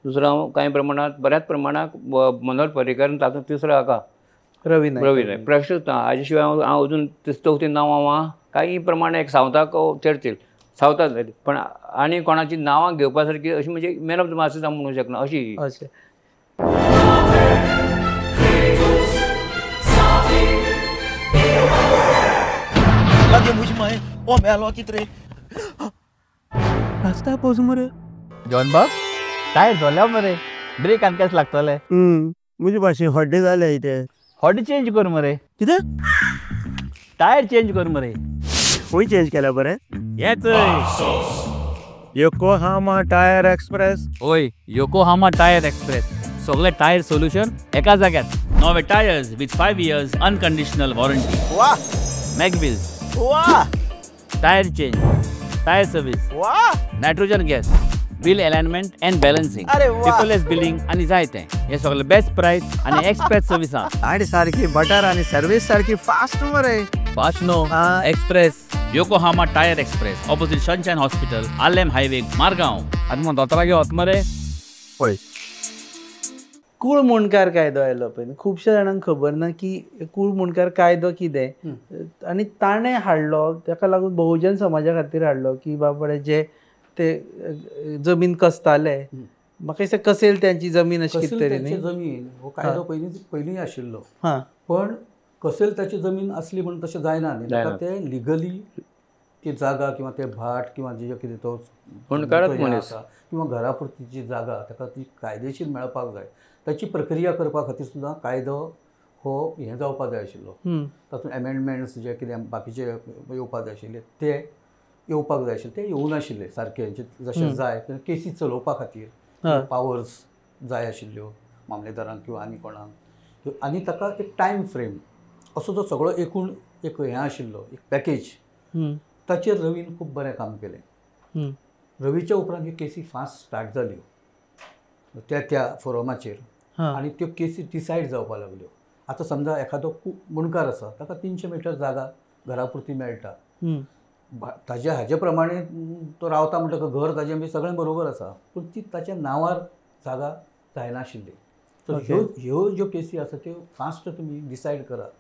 दुसरो हांव कांय प्रमाणांत बऱ्याच प्रमाणांत मनोहर पर्रीकर तातूंत तिसरो हाका रवी नायक प्रश्न हाजे शिवाय हांव अजून 3-4 नांवां कांय प्रमाणांत एक सावथाक चर्चील सावथाक जाली पण आनी कोणाची नांवां घेवपा सारकी अशी म्हणजे मॅन ऑफ द मासीस हांव म्हणूं शकना अशी. रास्ता पावस मरे जॉन बाब टायर झाल्या मरे ब्रेक आनी केस लागतले. म्हणजे भाशेन हड्डे जाले इथे हॉडी चेंज कर मरे. कितें टायर चेंज कर मरे. खंय चेंज केल्या बरें हेच योकोहामा टायर एक्सप्रेस. ओय योकोहामा टायर एक्सप्रेस सगळे टायर सोल्युशन एका जाग्यात. नवे tyres with 5 years unconditional warranty. वाह मॅगविल्स. वाह टायर चेंज टायर सर्विस. वाह nitrogen gas wheel alignment and balancing. अरे वाह. पेपरलेस बिलिंग आनी जायते हे सगळे बेस्ट प्राइस आनी एक्सप्रेस सर्विसा. आणि सारखी बटर आणि सर्विस सारखी फास्ट मरे. Fast no express Yokohama tyre express opposite Sunshine Hospital आलेम हायवे मारगांव. आनी मग दोतोरागे वच मरे. पळय कूळ मुणकार कायदो आयलो पळय खुबश्या जाणांक खबर ना की कूळ मुणकार कायदो कितें आनी ताणें हाडलो ताका लागून बहुजन समाजा खातीर हाडलो की बाबा जे ते जमीन कसताले म्हाका दिसता कसेल त्यांची जमीन अशी कितें तरी न्ही. जमीन हो कायदो पयलीं आशिल्लो हां पण कसेल ताची जमीन असली म्हणून तशें जायना न्ही. ताका ते लिगली ती जागा किंवा ते भाट किंवा जे कितें तो किंवा घरा पुरतीची जागा ताका ती कायदेशीर मेळपाक जाय ताची प्रक्रिया करपा खातीर सुद्दां कायदो हो हें जावपाक जाय आशिल्लो. तातूंत एमेंडमेंट्स जे कितें बाकीचे येवपाक जाय आशिल्ले ते येवपाक जाय आशिल्ले ते येवनाशिल्ले सारके जशें जाय केसी चलोवपा खातीर पावर्स जाय आशिल्ल्यो मामलेदारांक किंवा आनी कोणाक आनी ताका एक टायम फ्रेम असो जो सगळो एकूण एक हें आशिल्लो एक पॅकेज ताचेर रवीन खूब बरें काम केलें. रवीच्या उपरांत ह्यो केसी फास्ट स्टार्ट जाल्यो त्या फोरमाचेर आनी त्यो केसी डिसायड जावपाक लागल्यो. आतां समजा एखादो मुणकार आसा ताका 300 मीटर जागा घरा पुरती मेळटा हाजे प्रमाणे तो रावता म्हणटकच घर ताजें बी सगळें बरोबर आसा पूण ती ताच्या नांवार जागा जायनाशिल्ली. तर ह्यो ज्यो केसी आसा त्यो फास्ट तुमी डिसायड करात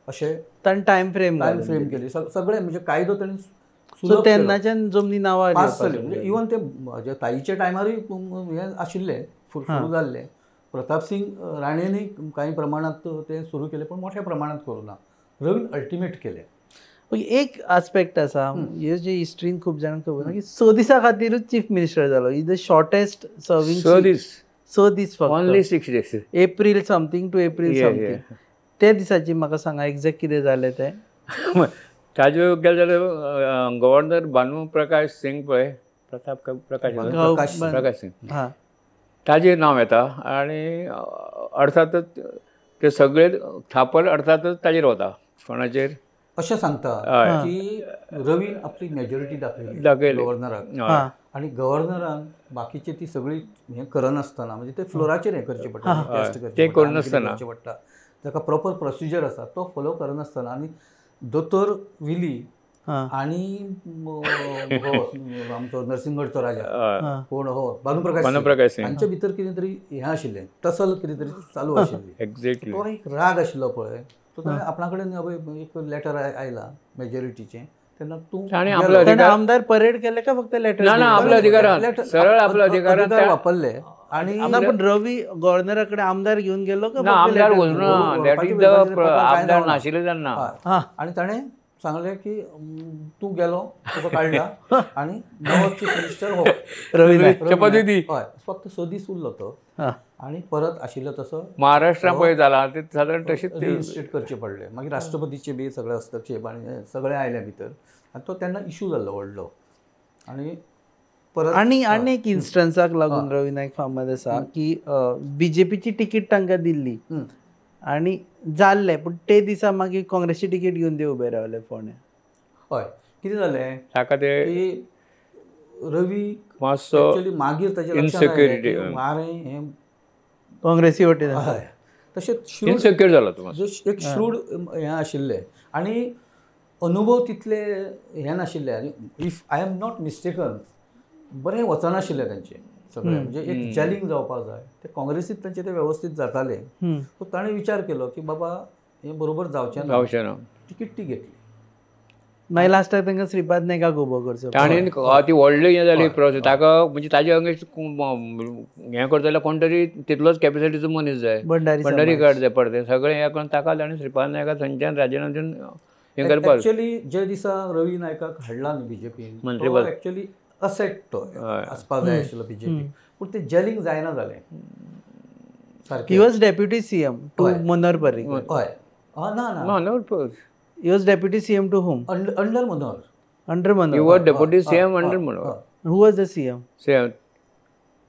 अशें ताणें टायम फ्रेम केली. सगळें म्हणजे कायदो ताणें तेन्नाच्यान जमनी नांवां पास जाली. म्हणजे इवन ते म्हज्या ताईच्या टायमारूय हें आशिल्लें सुरू जाल्लें. प्रताप सिंग राणेनूय कांय प्रमाणांत तें सुरू केलें पण मोठ्या प्रमाणांत करूं ना. रवीन अल्टिमेट केलें. एक आस्पेक्ट आसा ह्यो जे हिस्ट्रीन खूब जाणांक खबर ना की 6 दिसां खातीरूच चीफ मिनिस्टर जालो. इज द शॉर्टेस्ट सर्विंग 6 दीस फक्त. Only 6 days. April something to April something. त्या दिसाची म्हाका सांगा एक्झॅक्ट कितें जालें तें. ताजे गेले जाल्यार गव्हर्नर भानू प्रकाश सिंग पळय प्रताप प्रकाश प्रकाश सिंग हां ताजें नांव येता आनी अर्थातच ते सगळे थापड अर्थातच ताजेर वता कोणाचेर अशें सांगता हय. की रवीन आपली मेजॉरिटी दाखयली दाखयली. गव्हर्नराक हां आणि गव्हर्नरान बाकीचे ती सगळी हें करनासतना म्हणजे ते फ्लोराचेर हें करचें पडटा टेस्ट ते करचें करनासतना. पडटा ताका प्रॉपर प्रोसिजर आसा तो फॉलो करनासतना आनी दोतोर विली हां आणि आमचो नरसिंहगडचो राजा हां कोण हो भानुप्रकाश भानुप्रकाश सिंग. सिंग. हांच्या भितर कितें तरी हें आशिल्लें टसल कितें तरी चालू आशिल्ली एक्झॅक्टली तो एक राग आशिल्लो पळय तो ताणें आपणा कडेन एक लेटर आयला मेजॉरिटीचें तेन्ना तूं ताणें गेलो. आपलो त्याने अधिकार आमदार परेड केले का फक्त लेटर ना ना आपल्या अधिकारान लेटर- सरळ आपल्या अधिकारान अधिकार वापरले आणि पण रवी गव्हर्नराकडे आमदार घेऊन गेलो का ना फक्त आमदार letter वचूं घेऊन ना वळपाची दॅट इज द वळपाची प्रकार काय आमदार जावना. नाशिल्ले तेन्ना हय. हां आणि ताणें सांगलें की तूं गेलो तुका काडला आणि नवो चीफ मिनिस्टर हो रवी नाईक शपथ दी. हय फक्त 6 दीस उरलो तो हां आणि परत आशिल्लो तसो महाराष्ट्रान पळय जाला ते सादारण तशीच रिइन्स्टेट करचे पडले मागीर राष्ट्रपतीचे बी सगळे हस्तक्षेप आणि सगळे आयले भितर आनी तो तेन्ना इशू जाल्लो व्हडलो आणि परत आणि एक इन्स्टन्साक लागून रवी नाईक फामाद आसा की बीजेपीची तिकीट तांकां दिल्ली हं. आणि जाल्ले पण ते दिसा मागीर काँग्रेसची तिकीट घेवन ते उबे रावले फोंड्या हय कितें जालें ताका ते की रवी मातसो एक्चुअली मागीर ताच्या लक्षांत आयलें insecurity, की मारें हें काँग्रेसी वटेन हय तशेंच श्रूड इनसेक्युअर जाला तो मातसो. एक श्रूड हें आशिल्लें आनी अनुभव तितले हें नाशिल्ले आनी if I am not mistaken बरें वचनाशिल्लें तांचें सगळें म्हणजे एक जॅलिंग जावपाक जाय ते काँग्रेसीत तांचें तें वेवस्थीत जातालें सो ताणें विचार केलो की बाबा हें बरोबर जावचें ना जावचें ना तिकीट ती घेतली मागीर लास्टाक तांकां श्रीपाद नायकाक उबो करचो ताणें ती व्हडली हें जाली प्रोसेस ताका म्हणजे ताजे अगेन्स्ट हें करता जाल्यार कोण तरी तितलोच कॅपेसिटीचो मनीस जाय भंडारी भंडारी कार्ड जाय पडते सगळें हें करून ताका ताणें श्रीपाद नायका थंयच्यान राजिनामा दिवन हें करपाक एक्चुअली जे दिसा रवी नायकाक हाडला न्ही बीजेपीन मंत्रीपद. एक्चुअली असेट तो हय. आसपाक जाय आशिल्लो बीजेपी पूण ते जॅलिंग जायना जालें ही सारकें वॉज डेप्युटी सीएम टू हय. मनोहर पर्रीकर हय ना ना ना he was deputy CM to home under Manohar under you Manohar वर deputy CM under Manohar who was the CM CM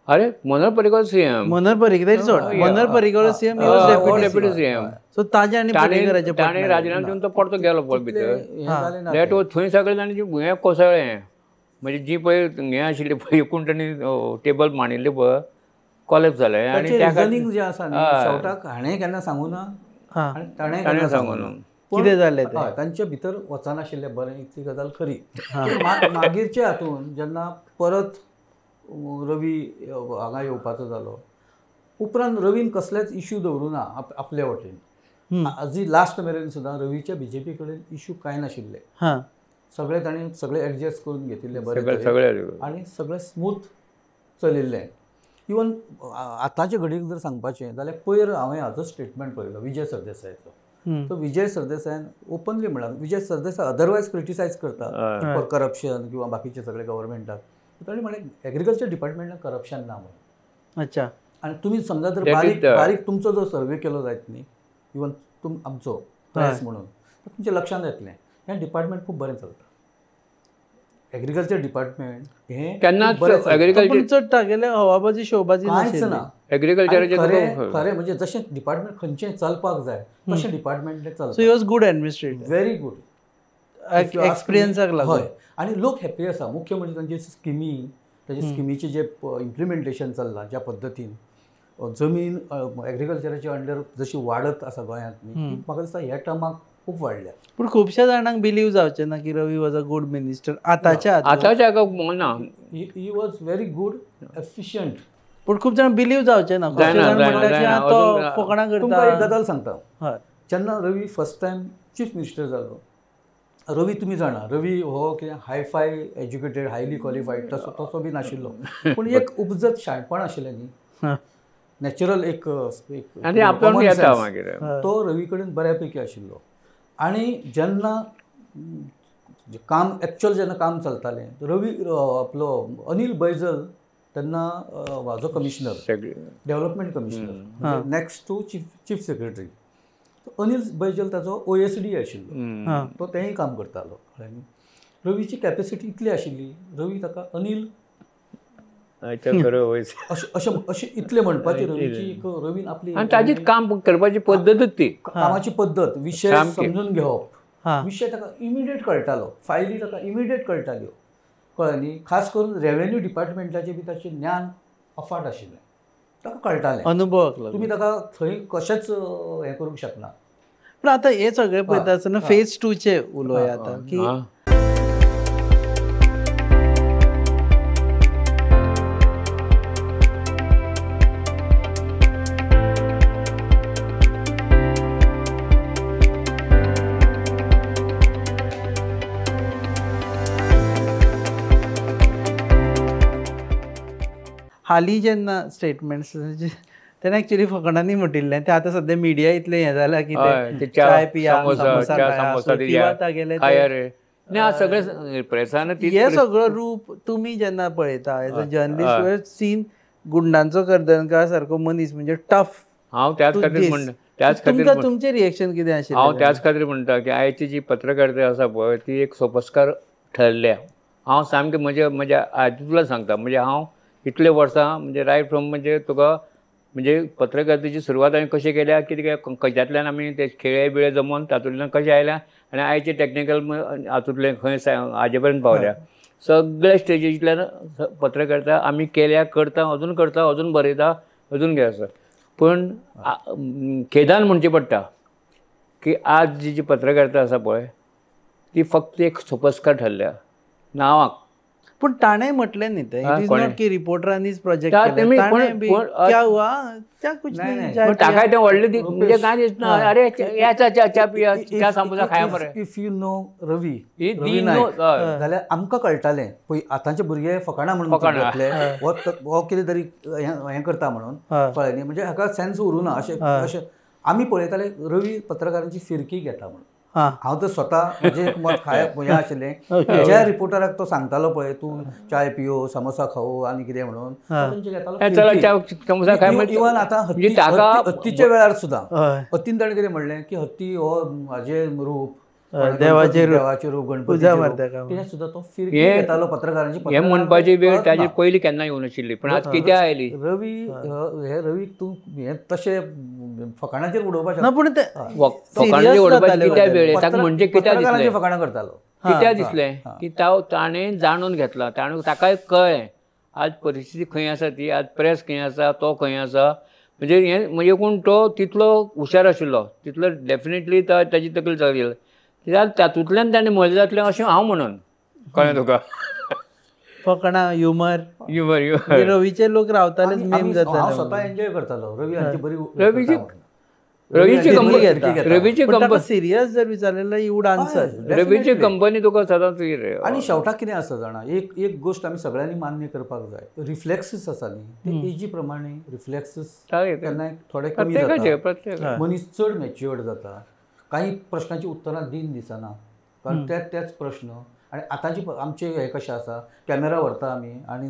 अरे मनोहर पर्रीकर सीएम मनोहर पर्रीकर सोड Manohar Parrikar CM he was deputy deputy CM so ताजे आनी पर्रीकराचे ताणें राजिनामा दिवन तो परतो गेलो पळय भितर हें जालें ना दॅट थंय सगळें ताणें हें कोसळ्ळें म्हणजे जी पळय हें आशिल्ली पळय एकूण ताणें टेबल मांडिल्लें पळय कॉलेप्स जालें आनी ताचें त्या रिजनिंग जें आसा न्ही शेवटाक हाणें केन्ना सांगूं ना हां आनी ताणें ताणें केन्ना सांगूं सांगूं ना. ना पूण कितें जालें तें हय तांचे भितर वचनाशिल्लें बरें इतली गजाल खरी पूण मागीरचे हातून जेन्ना परत रवी हांगा येवपाचो जालो उपरांत रवीन कसलेच इश्यू दवरूं ना आपले वटेन आजी लास्ट मेरेन सुद्दां रवीच्या बीजेपी कडेन इश्यू कांय नाशिल्ले हां सगळे ताणें सगळे एडजस्ट करून घेतिल्ले बरे सगळें तरेन. सगळें आनी सगळें स्मूथ चलिल्लें इवन आतांचे घडीक जर सांगपाचें जाल्यार पयर हांवें हाचो स्टेटमेंट पळयलो विजय सरदेसायचो तो विजय सरदेसायन ओपनली म्हणला विजय सरदेसाय अदरवायज क्रिटिसायज करता फॉर करप्शन किंवा बाकीचे सगळे गव्हर्मेंटाक ताणें म्हळें एग्रीकल्चर डिपार्टमेंटान करप्शन ना म्हणून अच्छा आनी तुमी समजा जर That is बारीक the- बारीक तुमचो जो सर्वे केलो जायत न्ही इवन आमचो प्रेस म्हणून तर तुमच्या लक्षांत येतलें हें डिपार्टमेंट खूब बरें चलता एग्रीकल्चर डिपार्टमेंट हें केन्नाच खूब बरें चलता. एग्रीकल्चर पण चड टाकेले हवाबाजी शोबाजी कांयच नाशिल्ली. ना एग्रीकल्चराचें खरें खरें म्हणजे जशें डिपार्टमेंट खंयचें चलपाक जाय तशें डिपार्टमेंट सो ही चलता was good administrator very good एक्सपिरियन्साक लागून हय आनी लोक हॅप्पी आसा मुख्य म्हणजे तांचे स्किमी ताचे स्किमीचे जे इम्प्लिमेंटेशन चल्लां ज्या पद्दतीन जमीन एग्रीकल्चराच्या अंडर जशी वाडत आसा गोंयांत न्ही ती म्हाका दिसता ह्या टर्माक खूब वाडल्या पूण खुबश्या जाणांक बिलीव जावचें ना की रवी वॉज अ गुड मिनिस्टर आतांच्या हातूंत. आतांच्या हाका ना he was very good efficient पूण खूब जाण बिलीव जावचे ना खुबशे जाण म्हणटा की जायना. तो अजून- फकाणां तुमकां एक करता गजाल सांगता हय जेन्ना रवी फर्स्ट टायम चीफ मिनिस्टर जालो रवी तुमी जाणा रवी हो कितें हायफाय एज्युकेटेड हायली क्वॉलिफायड तसो बी नाशिल्लो पूण एक उपजत शाणपण आशिल्लें न्ही हां. नॅचरल एक आनी आपल्यान common येता sense. मागीर तो रवी कडेन बऱ्यापैकी आशिल्लो आनी जेन्ना काम एक्चुअल जेन्ना काम चलतालें रवी आपलो अनिल बैजल तेन्ना हाजो कमिशनर सगळें development commissioner next to chief secretary Anil Baijal ताचो OSD आशिल्लो, हां. तो तेंय काम करतालो. कळ्ळें. रवीची कॅपेसिटी इतली आशिल्ली, रवी ताका अनिल अशें इतलें म्हणपाचें रवीची रवीन आपली आनी ताजीच काम करपाची पद्दतूच ती. कामाची पद्दत, विशय सामकी. समजून घेवप, हां. विशय ताका इमिडिएट कळटालो, फायली ताका इमिडिएट कळटाल्यो. कळ्ळें न्ही. खास करून रेव्हेन्यू डिपार्टमेंटाचें बी ताचें ज्ञान अफाट आशिल्लें, ताका कळटालें. अनुभवाक लागून. तुमी ताका थंय कशेंच हें करूंक शकना. पण आता हे सगळें पळयता आसतना फेज 2चे उलोवया आता की हां. हालीं जेन्ना स्टेटमेंट्स तेन्ना एक्चुअली फकाणांनी म्हटिल्लें तें आतां सद्या मिडिया इतलें हें जाला की हय, ते ते चाय पिया समोसा समोसा च्या खाया, समोसा so ती दिल्या, वाता गेले खाया रे. न्ही हांव सगळें प्रेसान हे सगळं रूप तुमी जेन्ना पळयता एज अ जर्नलिस्ट वर सीन गुंडांचो कर्दनकार सारको मनीस म्हणजे टफ. हांव त्याच खातीर म्हणटा, त्याच खातीर तुमचें रिएक्शन कितें आशिल्लें? हांव त्याच खातीर म्हणटा की आयची जी पत्रकारिता आसा पळय ती एक सोपस्कार ठरल्या. हांव सामकें म्हज्या हातूंतल्यान सांगता. म्हणजे हांव इतले वर्सां म्हणजे रायट फ्रॉम म्हणजे तुका म्हणजे पत्रकारितेची सुरवात हांवें कशी केल्या, कितें खंयच्यातल्यान आमी ते खेळे बिळे जमोवन तातूंतल्यान कशें आयल्या आनी आयचे टॅक्निकल हातूंतले खंय हाजे पर्यंत पावल्या. सगळ्या स्टेजींतल्यान पत्रकारिता आमी केल्या, करता, अजून बरयता, अजून कितें आसा. पूण खेदान म्हणचें पडटा की आज जी पत्रकारिता आसा पळय ती फक्त एक सोपस्कार ठरल्या नांवाक. पूण ताणें म्हटलें न्ही तें इट इज नॉट की रिपोर्टरांनीच प्रोजेक्ट तेमी ताणें बी क्या हुआ क्या कुछ नहीं चाय ताकाय तें व्हडलें म्हणजे कांय दिसना. अरे च्या पिया, च्या समोसा खाया मरे. इफ यू नो रवी ही नायक जाल्यार आमकां कळटालें पळय आतांचे भुरगे फकाणां म्हणून घेतले हो कितें तरी हें करता म्हणून. कळ्ळें न्ही. म्हणजे हाका सेन्स उरूना अशें आमी पळयताले रवी पत्रकारांची फिरकी घेता म्हणून. हांव तर स्वता म्हणजे एक मत हें आशिल्लें ज्या रिपोर्टराक तो सांगतालो पळय तूं चाय पियो, समोसा खावो आनी कितें म्हणून तांचे घेतालो. इवन आतां हत्तीच्या वेळार सुद्दां हत्तीन ताणें कितें म्हणलें की हत्ती हो हाजें रूप, देवाचें रूप, गणपती कितें सुद्दां तो फिरकी घेतालो पत्रकारांची. हें म्हणपाची वेळ ताजे पयलीं केन्ना येवं नाशिल्ली, पूण आतां कित्याक आयली. रवीक तूं हें तशें फकाणाचेर उडोवपाक ना. पूण फकाणाचेर उडोवपाची कित्याक वेळ ताका म्हणजे कित्याक दिसलें, फकाणां करतालो कित्याक दिसलें की ताणें जाणून घेतला, ताकाय कळ्ळें आज परिस्थिती खंय आसा ती, आज प्रेस खंय आसा, तो खंय आसा. म्हणजे हें म्हणजे कोण तो तितलो हुशार आशिल्लो, तितलो डेफिनेटली ताची तकली चलयली. तातूंतल्यान ताणें म्हणलें जातलें अशें हांव म्हणून. कळ्ळें तुका. फकाणां ह्युमर रवीचे लोक रावतालेच मेम जाताले. हांव स्वता एन्जॉय करतालो. रवी हांची बरी रवीची कंपनी सिरियस जर विचारलें यू वूड आन्सर. रवीची कंपनी तुका सदांच. आनी शेवटाक कितें आसा जाणा, एक गोश्ट आमी सगळ्यांनी मान्य करपाक जाय. रिफ्लेक्सीस आसा न्ही ते एजी प्रमाणे रिफ्लेक्सीस केन्नाय थोडे कमी जाता. मनीस चड मॅच्युअर्ड जाता. काही प्रश्नांची उतरां दिसना, कारण तेच प्रश्न. आनी आतांची आमचे हे कशें आसा, कॅमेरा व्हरता आमी आनी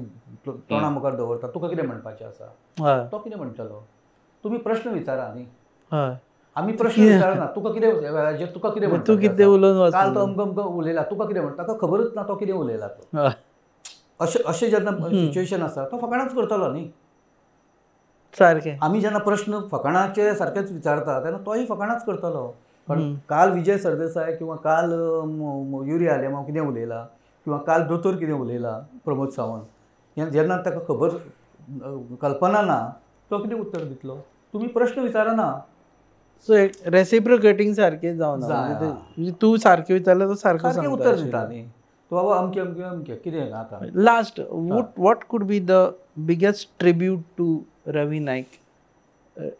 तोंडा मुखार दवरता, तुका कितें म्हणपाचें आसा, तो कितें म्हणटलो. तुमी प्रश्न विचारा न्ही. आमी प्रश्न विचारना, तुका कितें म्हणटा, तूं कितें उलोवन काल तो अमको उलयला, तुका कितें म्हणटा, ताका खबरूच ना तो कितें उलयला तो. अशें जेन्ना सिच्युएशन आसा तो फकाणांच करतलो न्ही. सारकें. आमी जेन्ना प्रश्न फकाणाचे सारकेच विचारता तेन्ना तोय फकाणांच करतलो. पण काल विजय सरदेसाय किंवा काल युरी आलेमांव कितें उलयला किंवा काल दोतोर कितें उलयला प्रमोद सावंत, हें जेन्ना ताका खबर कल्पना ना तो कितें उत्तर दितलो. तुमी प्रश्न विचारना. सो एक रेसिप्रोकेटिंग सारकें जावना. म्हणजे तूं सारकें विचारलें तो सारको उत्तर दिता न्ही. तो बाबा अमकें कितें आतां. Last what could be the biggest tribute to Ravi Nayak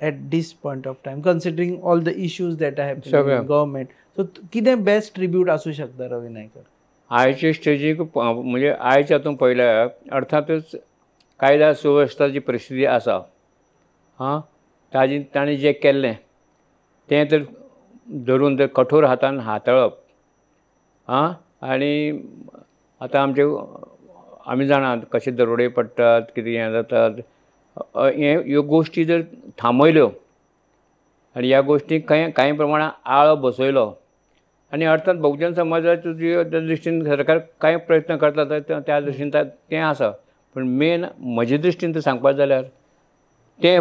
at this point of time, considering all the issues that are happening in government? So कितें बेस्ट ट्रिब्यूट आसूं शकता रवी नायकर? आयचे स्टेजीक म्हणजे आयच्या हातूंत पळयल्यार अर्थातच कायदा सुवेवस्था जी परिस्थिती आसा ताणें जें केल्लें तें तर धरून तर कठोर हातान हाताळप. आनी आतां आमी जाणात कशे दरोडे पडटात, कितें हें जातात. ह्यो गोश्टी जर थांबयल्यो आणि ह्या गोष्टीक काही प्रमाणात आळो बसयलो आणि अर्थात बहुजन समाजाच्या त्या दृश्टीन सरकार काही प्रयत्न करतात त्या दृश्टीन तें आसा पण मेन म्हजे दृश्टीन ते सांगपाक जाल्यार ते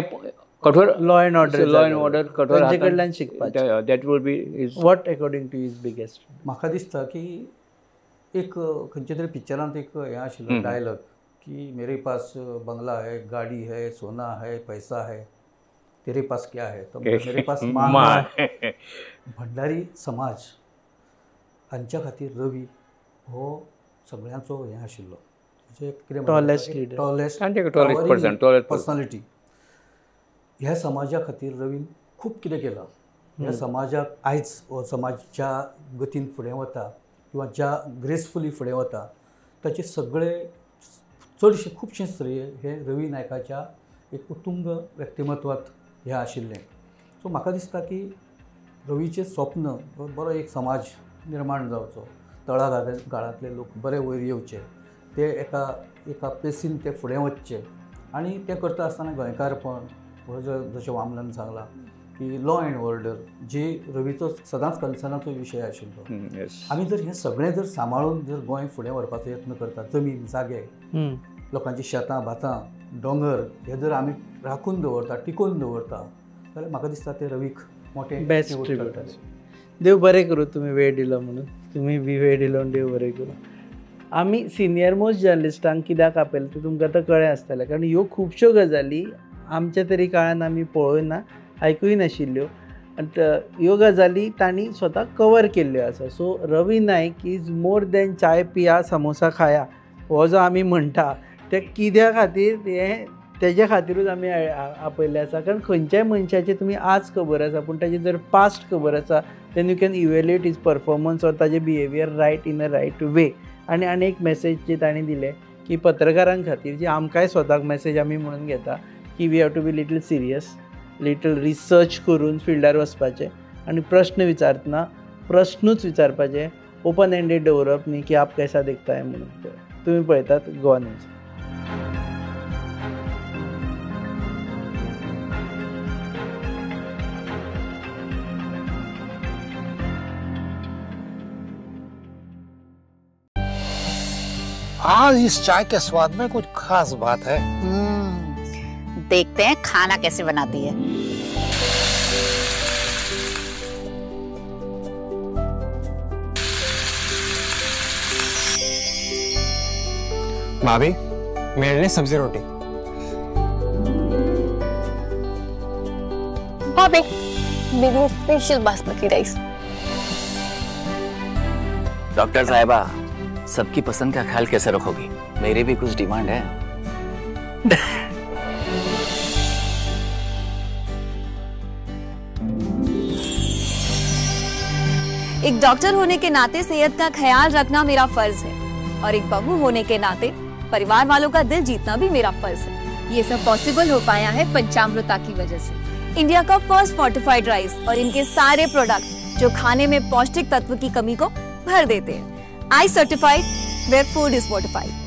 कठोर लॉ अँड ऑर्डर कठोर तांचे कडल्यान शिकपाचें. That would be is what according two is biggest? म्हाका दिसता की एक खंयच्या तरी पिक्चरांत एक हें आशिल्लो डायलॉग की मेरे पास बंगला है, गाड़ी है, सोना है, पैसा है, तेरे पास क्या है, तो मेरे पास माँ है. भंडारी समाज हांच्या खातीर रवी हो सगळ्यांचो हें आशिल्लो, म्हणजे कितें टॉलेस्ट पर्सनॅलिटी. ह्या समाजा खातीर रवीन खूब कितें केलां. ह्या समाजाक आयज हो समाज ज्या गतीन फुडें वता किंवा ज्या ग्रेसफुली फुडें वता ताचे सगळे चडशे खुबशे श्रेय हे रवी नायकाच्या एक उत्तुंग व्यक्तिमत्वात हें आशिल्लें. सो म्हाका दिसता की रवीचें स्वप्न बरो एक समाज निर्माण जावचो, तळागाळांतले लोक बरे वयर येवचे, ते एका पेसीन ते फुडें वचचे आनी तें करता आसतना गोंयकारपण हो जशें वामनान सांगलां की लॉ अँड ऑर्डर जी रवीचो सदांच कन्सर्नाचो विशय आशिल्लो. आमी जर हें सगळें जर सांबाळून जर गोंय फुडें व्हरपाचो यत्न करता, जमीन जागे, लोकांची शेतां भातां, दोंगर हे जर आमी राखून दवरता, टिकोवन दवरता जाल्यार म्हाका दिसता ते रवीक मोठें बेस्ट ट्रिब्यूट. देव बरें करूं तुमी वेळ दिलो म्हणून. तुमी बी वेळ दिलो आनी देव बरें करूं. आमी सिनियर मोस्ट जर्नलिस्टांक कित्याक आपयलें तें तुमकां आतां कळ्ळें आसतलें, कारण ह्यो खुबश्यो गजाली आमच्या तरी काळान आमी पळोवंक ना, आयकूय नाशिल्ल्यो, आनी ह्यो गजाली तांणी स्वता कवर केल्ल्यो आसा. So Ravi Naik is more than चाय पिया समोसा खाया हो जो आमी म्हणटा ते कित्या खातीर हें तेज्या खातीरूच आमी आपयल्लें आसा. कारण खंयच्याय मनशाची तुमी आज खबर आसा पूण ताची जर पास्ट खबर आसा then you can evaluate his performance or ताजें behaviour right in a right way. आनी एक मेसेज जी तांणी दिलें की पत्रकारां खातीर जी आमकांय स्वताक मेसेज आमी म्हणून घेता की we have to be little serious, little research करून फिल्डार वचपाचें आनी प्रश्न विचारतना प्रश्नूच विचारपाचे, ओपन एंडेड दवरप न्ही की आप कैसा देखता है म्हणून. तुमी पळयतात गोवा न्यूज. आज इस चाय के स्वाद में कुछ खास बात है. देखते हैं खाना कैसे बनाती है. भाभी मेरे लिए सब्जी रोटी. भाभी मेरे लिए स्पेशल बासमती राइस. डॉक्टर साहिबा सबकी पसंद का ख्याल कैसे रखोगी? मेरी भी कुछ डिमांड है. एक डॉक्टर होने के नाते सेहत का ख्याल रखना मेरा फर्ज है और एक बहू होने के नाते परिवार वालों का दिल जीतना भी मेरा फर्ज है. ये सब पॉसिबल हो पाया है पंचामृता की वजह से. इंडिया का फर्स्ट फोर्टिफाइड राइस और इनके सारे प्रोडक्ट जो खाने में पौष्टिक तत्व की कमी को भर देते हैं. I certified where food is fortified.